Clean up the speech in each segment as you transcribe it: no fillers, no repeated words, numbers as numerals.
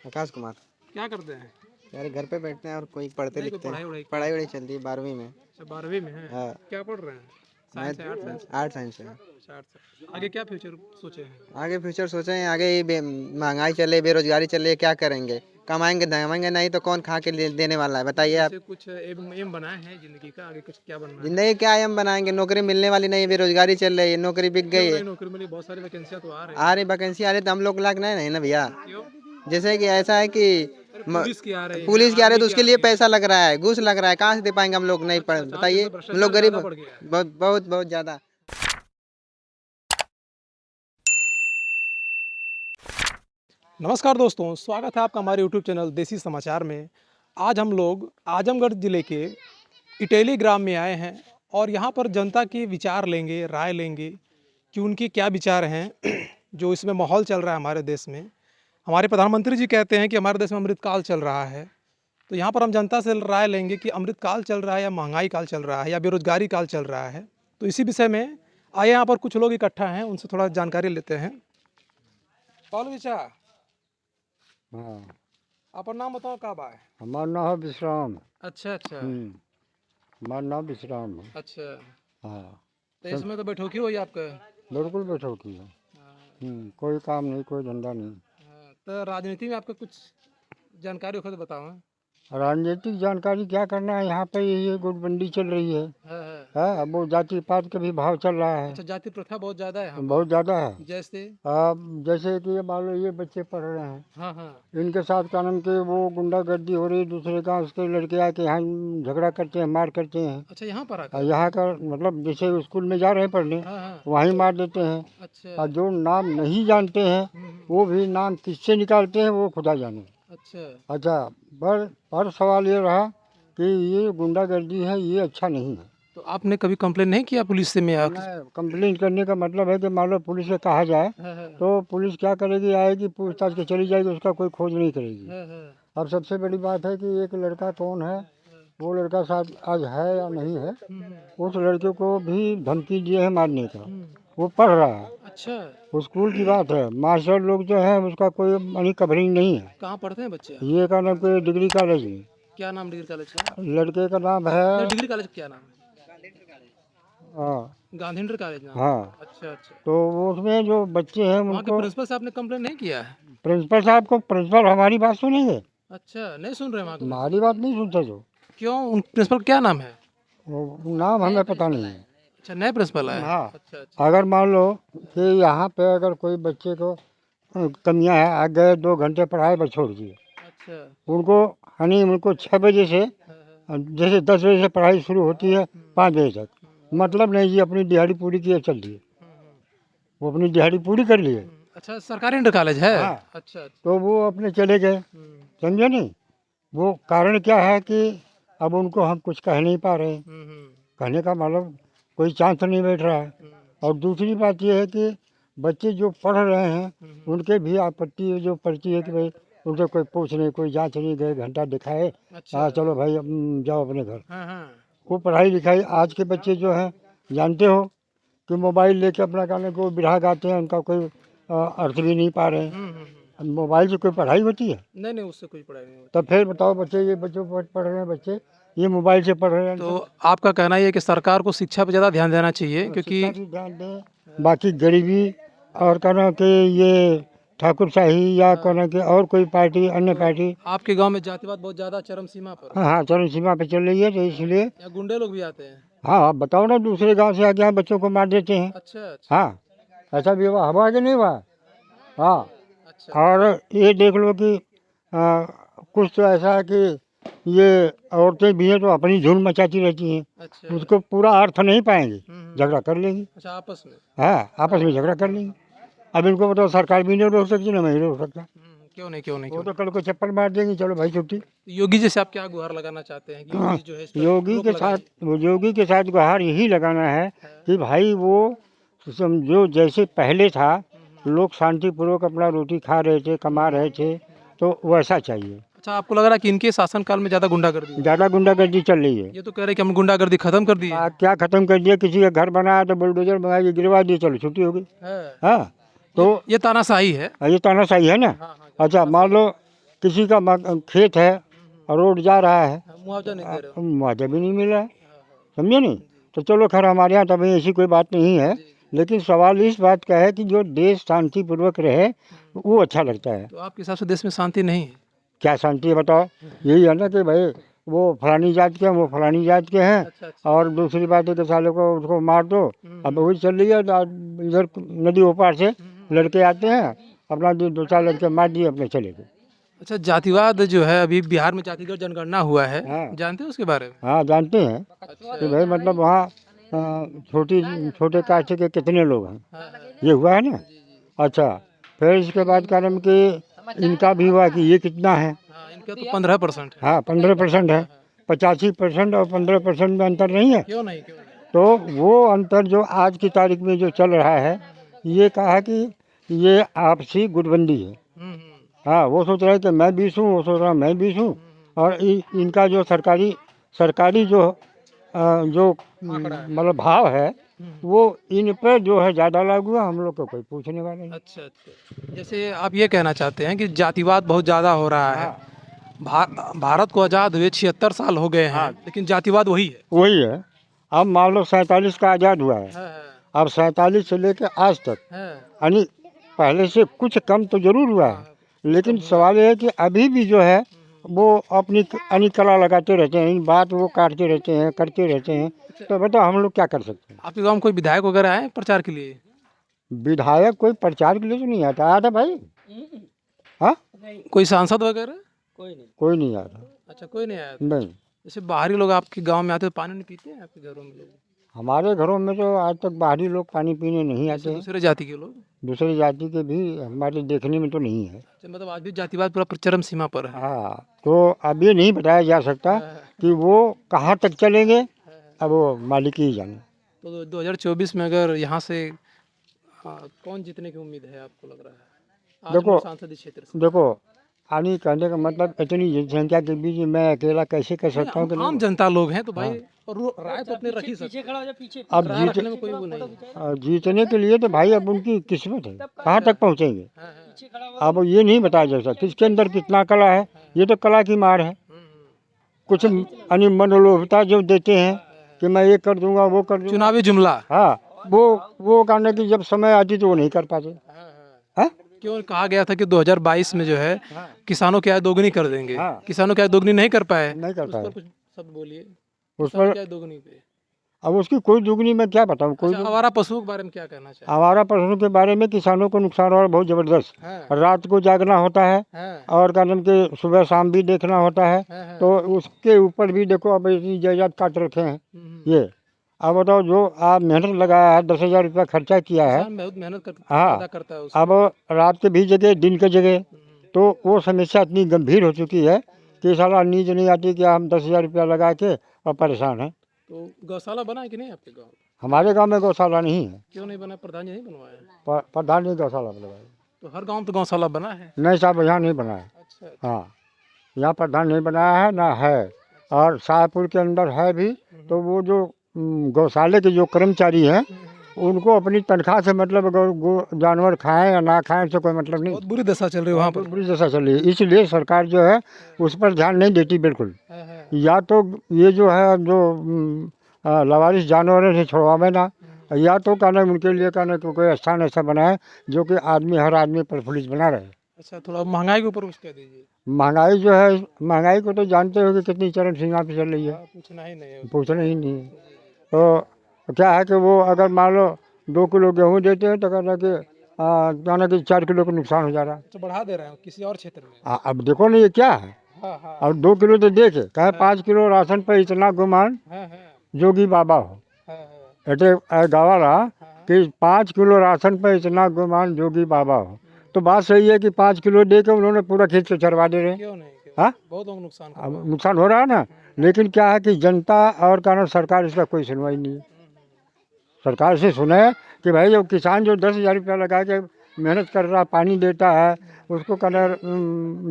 आकाश कुमार। क्या करते हैं? यार घर पे बैठते हैं और कोई पढ़ते नहीं, कोई लिखते पढ़ाई हैं। वढ़ाई पढ़ाई वढ़ाई चल रही है 12वीं में। अच्छा 12वीं में है। हाँ। क्या पढ़ रहे हैं? मैं साइंस है, आर्ट साइंस? आर्ट साइंस है। अच्छा आर्ट साइंस। आगे क्या फ्यूचर सोचे हैं? आगे फ्यूचर सोचे हैं, आगे ये महंगाई चले, बेरोजगारी चले, क्या करेंगे? कमाएंगे दमाएंगे नहीं तो कौन खा के देने वाला है, बताइए आप। जैसे कुछ एम बनाए हैं जिंदगी का, आगे कुछ क्या बनना है? जिंदगी क्या हम बनाएंगे? नौकरी मिलने वाली नहीं है, बेरोजगारी चल रही है, नौकरी बिक गई क्यों है। नहीं नौकरी मिली? बहुत सारी वैकेंसियां तो आ रही आ हैं। रही वैकेंसी आ रही तो हम लोग लायक नहीं ना भैया। क्यों? जैसे कि ऐसा है कि अरे पुलिस की आ रही है, पुलिस की आ रही है आर्मी तो की उसके आ लिए रही है। पैसा लग रहा है, घूस लग रहा है, कहाँ से दे पाएंगे हम लोग? नहीं अच्छा पढ़ अच्छा, आपके बताइए, इसमें हम लोग भ्रष्टाचार गरीब ज्यादा बढ़ गया है। बहुत बहुत बहुत ज्यादा। नमस्कार दोस्तों, स्वागत है आपका हमारे यूट्यूब चैनल देसी समाचार में। आज हम लोग आजमगढ़ ज़िले के इटेली ग्राम में आए हैं और यहाँ पर जनता के विचार लेंगे, राय लेंगे कि उनके क्या विचार हैं जो इसमें माहौल चल रहा है हमारे देश में। हमारे प्रधानमंत्री जी कहते हैं कि हमारे देश में अमृतकाल चल रहा है, तो यहाँ पर हम जनता से राय लेंगे कि अमृतकाल चल रहा है या महंगाई काल चल रहा है या बेरोजगारी काल चल रहा है। तो इसी विषय में आए, यहाँ पर कुछ लोग इकट्ठा हैं, उनसे थोड़ा जानकारी लेते हैं। कौन विचार हाँ, अपन नाम बताओ, का बा है? हमारा नाम है विश्राम। अच्छा अच्छा हमारा नाम विश्राम है। अच्छा। हाँ, तो इसमें तो बैठोगी हुई आपका। बिल्कुल बैठौती है। हाँ, कोई काम नहीं, कोई धंधा नहीं। हाँ, तो राजनीति में आपका कुछ जानकारी हो तो बताओ। हाँ राजनीतिक जानकारी क्या करना है, यहाँ पे ये गुटबंदी चल रही है। हाँ हाँ। हाँ, अब वो जाति पात का भी भाव चल रहा है, अच्छा, जाति प्रथा बहुत ज़्यादा है यहाँ बहुत ज़्यादा है। पर। जैसे अब जैसे कि ये मान लो ये बच्चे पढ़ रहे हैं, हाँ हाँ इनके साथ क्या नाम के वो गुंडागर्दी हो रही है, दूसरे गांव के लड़के आके यहाँ झगड़ा करते हैं, मार करते हैं। अच्छा, यहाँ पर और आकर। यहाँ का मतलब जैसे स्कूल में जा रहे हैं पढ़ने, हाँ हाँ। वहीं मार देते हैं। अच्छा और जो नाम नहीं जानते हैं वो भी नाम किससे निकालते हैं वो खुदा जाने। अच्छा अच्छा, पर सवाल ये रहा कि ये गुंडागर्दी है, ये अच्छा नहीं है। तो आपने कभी कंप्लेन नहीं किया पुलिस से में आके? कंप्लेंट करने का मतलब है कि मान लो पुलिस से कहा जाए हाँ हाँ तो पुलिस क्या करेगी, आएगी पूछताछ के चली जाएगी, उसका कोई खोज नहीं करेगी। हाँ हाँ। अब सबसे बड़ी बात है कि एक लड़का कौन है, वो लड़का साथ आज है या नहीं है, उस लड़के को भी धमकी दिए हैं मारने का। वो पढ़ रहा है, अच्छा, वो स्कूल की बात है। मास्टर लोग जो है उसका कोई मनी कवरिंग नहीं है। कहाँ पढ़ते हैं बच्चे? ये का नाम कोई डिग्री कॉलेज में, क्या नाम डिग्री कॉलेज का? लड़के का नाम नहीं, है डिग्री कॉलेज का क्या नाम है? हाँ गांधीनगर कॉलेज नाम है। हाँ। अच्छा अच्छा। तो वो उसमें जो बच्चे हैं वहाँ के उनको प्रिंसिपल साहब ने कंप्लेन नहीं किया है? प्रिंसिपल साहब को, प्रिंसिपल हमारी बात सुनेंगे? अच्छा, नहीं सुन रहे वहाँ के? हमारी बात नहीं सुनते जो। क्यों? उन प्रिंसिपल क्या नाम है? वो नाम हमें पता नहीं है। अच्छा, नए प्रिंसिपल है। हाँ, अच्छा अच्छा अगर मान लो कि यहाँ पे अगर कोई बच्चे को कमियां है, आ गए 2 घंटे पढ़ाए बस छोड़ दिए अच्छा। उनको, यानी उनको 6 बजे से हाँ, हाँ, जैसे 10 बजे से पढ़ाई शुरू होती है 5 बजे तक, मतलब नहीं जी, अपनी दिहाड़ी पूरी की है, चल दिए, वो अपनी दिहाड़ी पूरी कर लिए। अच्छा, सरकारी इंटर कॉलेज है। हाँ। अच्छा अच्छा। तो वो अपने चले गए, समझे नहीं? वो कारण क्या है कि अब उनको हम कुछ कह नहीं पा रहे हैं। कहने का मतलब कोई चांस नहीं बैठ रहा है। और दूसरी बात ये है कि बच्चे जो पढ़ रहे हैं उनके भी आपत्ति जो पड़ती है कि भाई उनसे कोई पूछ नहीं, कोई जांच नहीं, गए घंटा दिखाए, अच्छा। हाँ चलो भाई अब जाओ अपने घर। हाँ हाँ। वो पढ़ाई लिखाई आज के बच्चे जो हैं, जानते हो कि मोबाइल लेके अपना गाने को बिरहा गाते हैं, उनका कोई अर्थ भी नहीं पा रहे हैं। अब मोबाइल से कोई पढ़ाई होती है? नहीं नहीं, उससे कुछ पढ़ाई नहीं होती। तब फिर बताओ, बच्चे ये बच्चों पढ़ रहे हैं, बच्चे ये मोबाइल से पढ़ रहे हैं। तो आपका कहना ये है कि सरकार को शिक्षा पे ज़्यादा ध्यान देना चाहिए, क्योंकि शिक्षा भी ध्यान दें, बाकी गरीबी और कहना कि ये ठाकुरशाही या कहना कि और कोई पार्टी, अन्य पार्टी, आपके गांव में जातिवाद बहुत ज़्यादा चरम सीमा पर है। हाँ चरम सीमा पे चल रही है, तो इसलिए या गुंडे लोग भी आते हैं? हाँ आप बताओ ना, दूसरे गांव से आके यहाँ बच्चों को मार देते हैं। अच्छा अच्छा हाँ, ऐसा भी हुआ, हवा आगे नहीं हुआ। हाँ, अच्छा। और ये देख लो कि कुछ तो ऐसा है कि ये औरतें भी हैं तो अपनी धूम मचाती रहती हैं, अच्छा। उसको पूरा अर्थ नहीं पाएंगी, झगड़ा कर लेंगी। अच्छा, आपस में? हाँ, आपस में झगड़ा कर लेंगी। अब इनको बताओ, सरकार भी नहीं रोक सकती, ना मैं ही रोक सकता। क्यों नहीं क्यों नहीं वो क्यों तो कल को चप्पल मार देंगी, चलो भाई छुट्टी। नहीं? योगी जी से आप क्या गुहार लगाना चाहते हैं कि योगी जी जो है इस पर योगी रोक के लगाए? साथ, योगी के साथ गुहार यही लगाना है कि भाई वो जो जैसे पहले था, लोग शांतिपूर्वक अपना रोटी खा रहे थे, कमा रहे थे, तो वैसा चाहिए। अच्छा, आपको लग रहा है कि इनके शासनकाल में ज़्यादा गुंडागर्दी हुई? ज़्यादा गुंडागर्दी चल रही है। ये तो कह रहे हैं कि हम गुंडागर्दी खत्म कर दी है। क्या खत्म कर दिया? किसी का घर बनाया तो बुलडोजर मंगा के गिरवा दिए, चलो छुट्टी हो गई। हाँ, तो ये तानाशाही है। ये तानाशाही है ना। हाँ हाँ। अच्छा, मान लो किसी का खेत है और रोड जा रहा है, मुआवजा नहीं दे रहे हो। मुआवजा भी नहीं मिल रहा है, समझे नहीं। तो चलो खैर हमारे यहाँ तभी ऐसी कोई बात नहीं है, लेकिन सवाल इस बात का है कि जो देश शांतिपूर्वक रहे वो अच्छा लगता है। तो आपके हिसाब से देश में शांति नहीं है? क्या शांति है बताओ? यही है ना कि भाई वो फलानी जात के हैं, वो फलानी जात के हैं, अच्छा अच्छा। और दूसरी बात है कि साले को उसको मार दो। अब वही चल रही है, इधर नदी ऊपर से लड़के आते हैं, अपना दो चार लड़के मार दिए, अपने चले गए। अच्छा, जातिवाद जो है अभी बिहार में जातिगत जनगणना हुआ है, हाँ। जानते हो उसके बारे में? हाँ जानते हैं कि भाई मतलब वहाँ छोटे कास्ट के कितने लोग हैं, ये हुआ है ना। अच्छा, फिर इसके बाद कारण कि इनका भी हुआ कि ये कितना है। हाँ, इनका तो 15% है। हाँ 15% है, 85% और 15% में अंतर नहीं है। क्यों नहीं, क्यों नहीं? तो वो अंतर जो आज की तारीख में जो चल रहा है, ये कहा कि ये आपसी गुटबंदी है। हाँ, वो सोच रहा है कि मैं 20 हूँ, वो सोच रहा है मैं 20 हूँ, और इनका जो सरकारी जो मतलब भाव है वो इन पर जो है ज़्यादा लागू है, हम लोग को कोई पूछने वाला नहीं। अच्छा अच्छा, जैसे आप ये कहना चाहते हैं कि जातिवाद बहुत ज़्यादा हो रहा है। भारत को आज़ाद हुए 76 साल हो गए हैं, लेकिन जातिवाद वही है। वही है। अब मान लो 47 का आज़ाद हुआ है, अब 47 से लेकर आज तक, यानी पहले से कुछ कम तो जरूर हुआ है, लेकिन सवाल ये है कि अभी भी जो है वो अपनी कला लगाते रहते हैं, बात वो काटते रहते हैं, करते रहते हैं। तो बताओ हम लोग क्या कर सकते हैं? आपके गांव में कोई विधायक वगैरह आए प्रचार के लिए? विधायक कोई प्रचार के लिए तो नहीं आता, आता भाई? हाँ, कोई सांसद वगैरह? कोई नहीं आता। अच्छा, कोई नहीं आया था। नहीं, जैसे बाहरी लोग आपके गांव में आते तो पानी नहीं पीते हैं आपके घरों में लोग? हमारे घरों में तो आज तक बाहरी लोग पानी पीने नहीं आते हैं। दूसरे जाति के लोग? दूसरी जाति के भी हमारे देखने में तो नहीं है। अच्छा, मतलब आज भी जातिवाद पूरा चरम सीमा पर है। हाँ, तो अब ये नहीं बताया जा सकता कि वो कहाँ तक चलेंगे, अब वो मालिक ही जाने। तो 2024 में अगर यहाँ से कौन जीतने की उम्मीद है आपको लग रहा है? देखो- आजमगढ़ संसदीय क्षेत्र से। देखो, आनी कहने का मतलब इतनी जनसंख्या के बीच में मैं अकेला कैसे कर सकता हूँ कि आम जनता लोग हैं तो भाई, और राय तो अपने रख ही सकते हैं। अब राय रखने में कोई वो नहीं है। जीतने के लिए तो भाई अब उनकी किस्मत है, कहाँ तक पहुँचेंगे। अब ये नहीं बताया जा सकता किसके अंदर कितना कला है, ये तो कला की मार है। कुछ यानी मनोलोभता जो देते हैं कि मैं ये कर दूंगा, वो कर दूंगा, चुनावी जुमला। हाँ, वो करने की जब समय आती तो वो नहीं कर पाते। हाँ? क्यों कहा गया था कि 2022 में जो है किसानों की आय दोगुनी कर देंगे, हाँ। किसानों की आय दोगुनी नहीं कर पाए। नहीं कर उस पर पाए। कुछ शब्द बोलिए, उस किसानों पर की आय दोगुनी पे। अब उसकी कोई दुगनी मैं क्या बताऊँ, कोई अच्छा, आवारा पशुओं के बारे में क्या कहना चाहिए? आवारा पशुओं के बारे में किसानों को नुकसान हो रहा है बहुत जबरदस्त। हाँ, रात को जागना होता है हाँ, और क्या नाम के सुबह शाम भी देखना होता है, हाँ, तो उसके ऊपर भी देखो अब इतनी जायदाद काट रखे हैं ये। अब बताओ, जो आप मेहनत लगाया है, 10,000 रुपया खर्चा किया है, किसान बहुत मेहनत हाँ, पैदा करता है उसको। अब रात के भी जगह दिन के जगह, तो वो समस्या इतनी गंभीर हो चुकी है कि साला नींद नहीं आती कि हम 10,000 रुपया लगा के और परेशान हैं। तो गौशाला बना है कि नहीं आपके गाँव? हमारे गांव में गौशाला नहीं है, क्यों नहीं बना? प्रधान जी नहीं बनवाया? प्रधान ने गौशाला बनवाया। तो हर गांव में तो गौशाला बना है। नहीं साहब, यहाँ नहीं बना है। अच्छा, हाँ, यहाँ प्रधान नहीं बनाया है ना है, और शाहपुर के अंदर है भी, तो वो जो गौशाले के जो कर्मचारी हैं उनको अपनी तनख्वाह से मतलब, गौ जानवर खाएं या ना खाएं से कोई मतलब नहीं। बहुत बुरी दशा चल रही है वहाँ पर। बुरी दशा चल रही है, इसलिए सरकार जो है उस पर ध्यान नहीं देती बिल्कुल। हाँ, हाँ। या तो ये जो है जो लवारिस जानवरों से छुड़वावे ना, या तो कहना उनके लिए कहना कोई स्थान ऐसा बनाए जो कि हर आदमी प्रफुल्लित बना रहे। अच्छा, थोड़ा महंगाई के ऊपर कुछ कह दीजिए। महंगाई जो है, महंगाई को तो जानते हो कि कितनी चरम सीमा पे चल रही है, पूछना ही नहीं है। पूछना ही नहीं है। तो क्या है कि वो अगर मान लो 2 किलो गेहूँ देते हैं तो कहना कि जाना कि 4 किलो का नुकसान हो जा रहा है। तो बढ़ा दे रहे हैं किसी और क्षेत्र में। अब देखो ना ये क्या है। हाँ, हाँ, अब 2 किलो तो देखे, कहे 5 किलो राशन पर इतना गुमान हाँ, हाँ, जोगी बाबा हो, हाँ, हाँ, एटे गावाला कि 5 किलो राशन पर इतना गुमान जोगी बाबा हो। तो बात सही है कि 5 किलो दे के उन्होंने पूरा खेत से चरवा दे रहे हैं। क्यों नहीं, क्यों? हाँ, बहुत लोग नुकसान कर अब नुकसान हो रहा है ना, लेकिन क्या है कि जनता और कारण सरकार इसका कोई सुनवाई नहीं है। सरकार से सुने कि भाई जो किसान जो 10,000 रुपया लगा के मेहनत कर रहा, पानी देता है, उसको कलर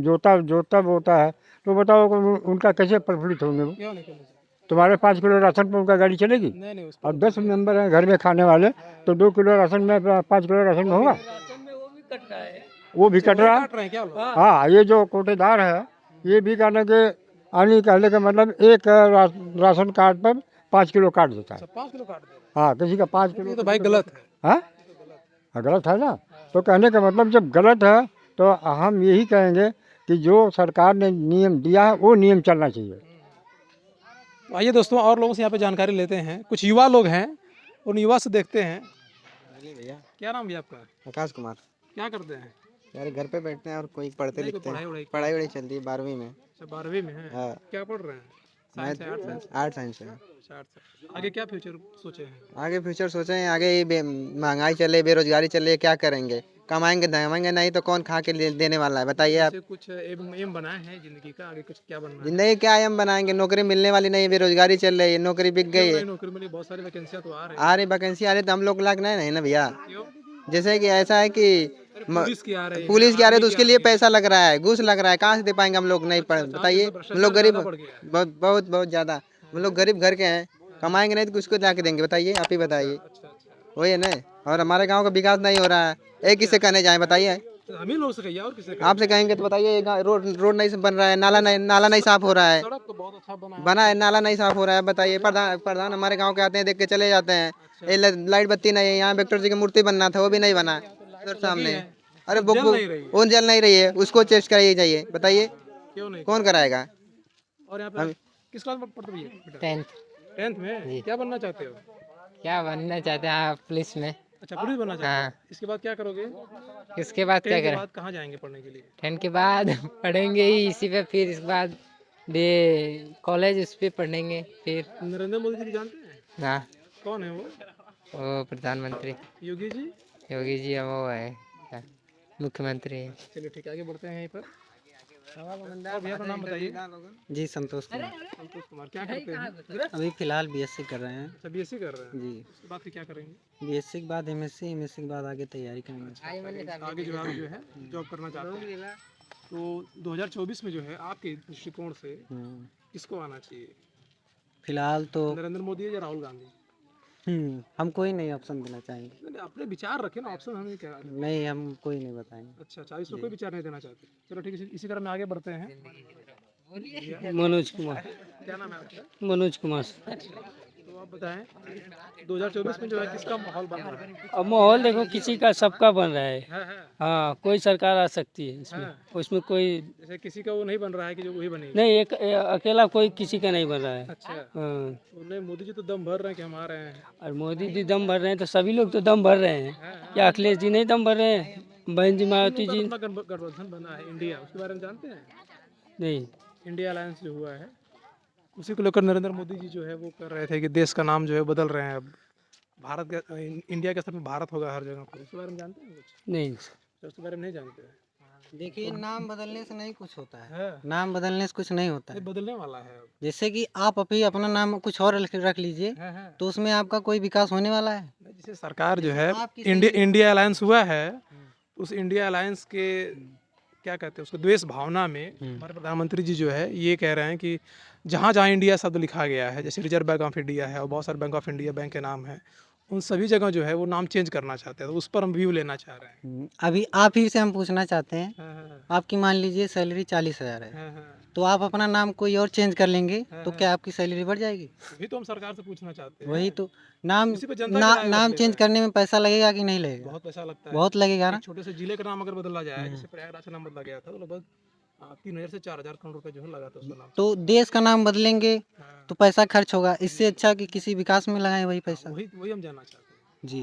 जोता बोता है, तो बताओ उनका कैसे प्रफुल्लित होंगे वो? क्यों नहीं करना चाहिए? तुम्हारे 5 किलो राशन पर उनका गाड़ी चलेगी? नहीं नहीं, उस अब 10 मेंबर हैं घर में खाने वाले, तो 2 किलो राशन में 5 किलो राशन में होगा? वो भी कट रहा है। काट रहे हैं क्या लोग? हाँ, ये जो कोटेदार है ये भी कहने के आने कहने का मतलब एक राशन कार्ड पर 5 किलो काट देता है। अच्छा, 5 किलो काट दे रहे हाँ, किसी का 5 हैं। किलो। ये तो भाई गलत है। हाँ, हाँ, गलत है ना। तो कहने का मतलब जब गलत है तो हम यही कहेंगे कि जो सरकार ने नियम दिया है वो नियम चलना चाहिए। तो आइए दोस्तों, और लोगों से यहाँ पे जानकारी लेते हैं। कुछ युवा लोग हैं, उन युवा से देखते हैं। भैया क्या नाम भैया आपका? आकाश कुमार। क्या करते हैं? यार घर पे बैठते हैं और कोई पढ़ते नहीं, कोई लिखते पढ़ाई हैं। वढ़ाई? पढ़ाई वढ़ाई चल रही है 12वीं में। अच्छा, 12वीं में है। हाँ। क्या पढ़ रहे हैं? साइंस है, आर्ट्स है? आर्ट साइंस है। अच्छा, आर्ट्स है। आगे क्या फ्यूचर सोचे हैं? आगे फ्यूचर सोचे हैं, आगे ये महंगाई चले, बेरोजगारी चले, क्या करेंगे? कमाएंगे दमाएंगे नहीं तो कौन खा के देने वाला है, बताइए आप। जैसे कुछ एम बनाए हैं जिंदगी का, आगे कुछ क्या बनना है? जिंदगी क्या हम बनाएंगे? नौकरी मिलने वाली नहीं है, बेरोजगारी चल रही है, नौकरी बिक गई क्यों है। नहीं नौकरी मिली? बहुत सारी वैकेंसियां तो आ रही आ रही वैकेंसी आ रही तो हम लोग लाग नहीं ना भैया। क्यों? जैसे कि ऐसा है कि पुलिस की आ रही है, पुलिस की आ रही है तो आर्मी की उसके आ लिए रही है। पैसा लग रहा है, घूस लग रहा है, कहाँ से दे पाएंगे हम लोग? नहीं पढ़ अच्छा, बताइए, तो हम भ्रष्टाचार लोग गरीब, ज्यादा बढ़ गया है। बहुत बहुत बहुत ज्यादा। हम लोग गरीब घर के हैं, कमाएंगे नहीं तो किसको ला के देंगे? बताइए, आप ही बताइए। अच्छा अच्छा, वही है ना। और हमारे गांव का विकास नहीं हो रहा है, एक किससे कहने जाए बताइए? तो हम ही लोग से कहिए, और किसे कहें? आपसे कहेंगे तो बताइए, ये रोड रोड नहीं बन रहा है, नाला नहीं साफ हो रहा है। सड़क तो बहुत अच्छा बना है। बना है, नाला नहीं साफ हो रहा है, बताइए। प्रधान प्रधान हमारे गांव के आते हैं, देख के चले जाते हैं। ये लाइट बत्ती नहीं है, यहाँ विक्टर जी की मूर्ति बनना था, वो भी नहीं बना उधर सामने। अरे वो जल नहीं रही है। वो जल नहीं रही है, उसको चेस्ट कराइए जाइए, बताइए क्यों नहीं? कौन कराएगा? और यहाँ पे किस क्लास में पढ़ते हो भैया बेटा? 10th। 10th में? क्या बनना चाहते हो? क्या बनना चाहते हैं आप? पुलिस में। अच्छा, पुलिस बनना चाहते हाँ। हो। इसके बाद क्या करोगे? इसके बाद क्या 10th के करें? बाद कहाँ जाएंगे पढ़ने के लिए? 10 के बाद पढ़ेंगे ही इसी पे, फिर इसके बाद कॉलेज उस पे पढ़ेंगे फिर। नरेंद्र मोदी जी जानते हैं? हाँ, कौन है वो? वो प्रधानमंत्री। योगी जी? योगी जी वो है क्या, मुख्यमंत्री है। चलिए ठीक है, आगे बढ़ते हैं यहीं पर। और भैया का नाम बताइए। जी संतोष कुमार। संतोष कुमार। क्या करते हैं? अभी फिलहाल बीएससी कर रहे हैं। अच्छा, बीएससी कर रहे हैं। जी, उसके बाद फिर क्या करेंगे? बीएससी के बाद एमएससी, एमएससी के बाद आगे तैयारी करेंगे। आगे जो आप जो है जॉब करना चाहते हैं, तो 2024 में जो है आपके दृष्टिकोण से हम्म, किसको आना चाहिए? फिलहाल तो नरेंद्र मोदी या राहुल गांधी? हम कोई नहीं ऑप्शन देना चाहेंगे। नहीं, नहीं, अपने विचार रखें ना, ऑप्शन हमें क्या? नहीं, हम कोई नहीं बताएंगे। अच्छा अच्छा, इसमें कोई विचार नहीं देना चाहते। चलो ठीक है, इसी तरह में आगे बढ़ते हैं। मनोज कुमार। क्या नाम है आपका? मनोज कुमार। तो आप बताएं, 2024 में जो है किसका माहौल बन रहा है? अब माहौल देखो, किसी का सबका बन रहा है। है। हाँ, कोई सरकार आ सकती है इसमें। हाँ। उसमें कोई जैसे किसी का वो नहीं बन रहा है कि जो वही बनेगी। नहीं, एक अकेला कोई किसी का नहीं बन रहा है। अच्छा, हाँ, उन्हें मोदी जी तो दम भर रहे हैं कि हम आ रहे हैं। और मोदी जी दम भर रहे हैं तो सभी लोग तो दम भर रहे हैं। क्या अखिलेश जी नहीं दम भर रहे हैं? बहन जी मायावती जी अपना गठबंधन बना है इंडिया, उसके बारे में जानते हैं? नहीं। इंडिया अलायंस जो हुआ है, उसी को लेकर नरेंद्र मोदी जी जो है वो कर रहे थे कि देश का नाम जो है बदल रहे हैं। अब भारत के इंडिया के स्तर में भारत होगा हर जगह पर। उसके बारे में जानते हैं कुछ? नहीं। तो उसके बारे में नहीं जानते हैं। देखिए, नाम बदलने से नहीं कुछ होता है। है, नाम बदलने से कुछ नहीं होता ये है। बदलने वाला है अब। जैसे कि आप अभी अपना नाम कुछ और रख लीजिए है। तो उसमें आपका कोई विकास होने वाला है। जैसे सरकार जो है आप किसी इंडिया अलायंस हुआ है, उस इंडिया अलायंस के क्या कहते हैं उसको, द्वेष भावना में हमारे प्रधानमंत्री जी जो है ये कह रहे हैं कि जहाँ जहाँ इंडिया शब्द लिखा गया है, जैसे रिजर्व बैंक ऑफ इंडिया है और बहुत सारे बैंक ऑफ इंडिया बैंक के नाम है, उन सभी जगह जो है वो नाम चेंज करना चाहते हैं। तो उस पर हम व्यू लेना चाह रहे हैं। अभी आप ही से हम पूछना चाहते हैं, हाँ, आपकी मान लीजिए सैलरी 40,000 है, हाँ, हाँ। तो आप अपना नाम कोई और चेंज कर लेंगे तो हाँ। क्या आपकी सैलरी बढ़ जाएगी? वही तो हम सरकार से पूछना चाहते हैं। वही तो। नाम इसी पे जनता की राय नाम रख चेंज लेते हैं। करने में पैसा लगेगा कि नहीं लगेगा? बहुत पैसा लगता है। बहुत लगेगा ना। एक छोटे से जिले का नाम अगर बदला जाए, जैसे प्रयागराज का नाम बदला गया था, तो लगभग 3000 से 4000 करोड़ रुपए जो है लगा था उसका नाम। तो देश का नाम बदलेंगे हाँ, तो पैसा खर्च होगा, इससे अच्छा कि किसी विकास में लगाएं वही पैसा। वही वही हम जानना चाहते हैं। जी।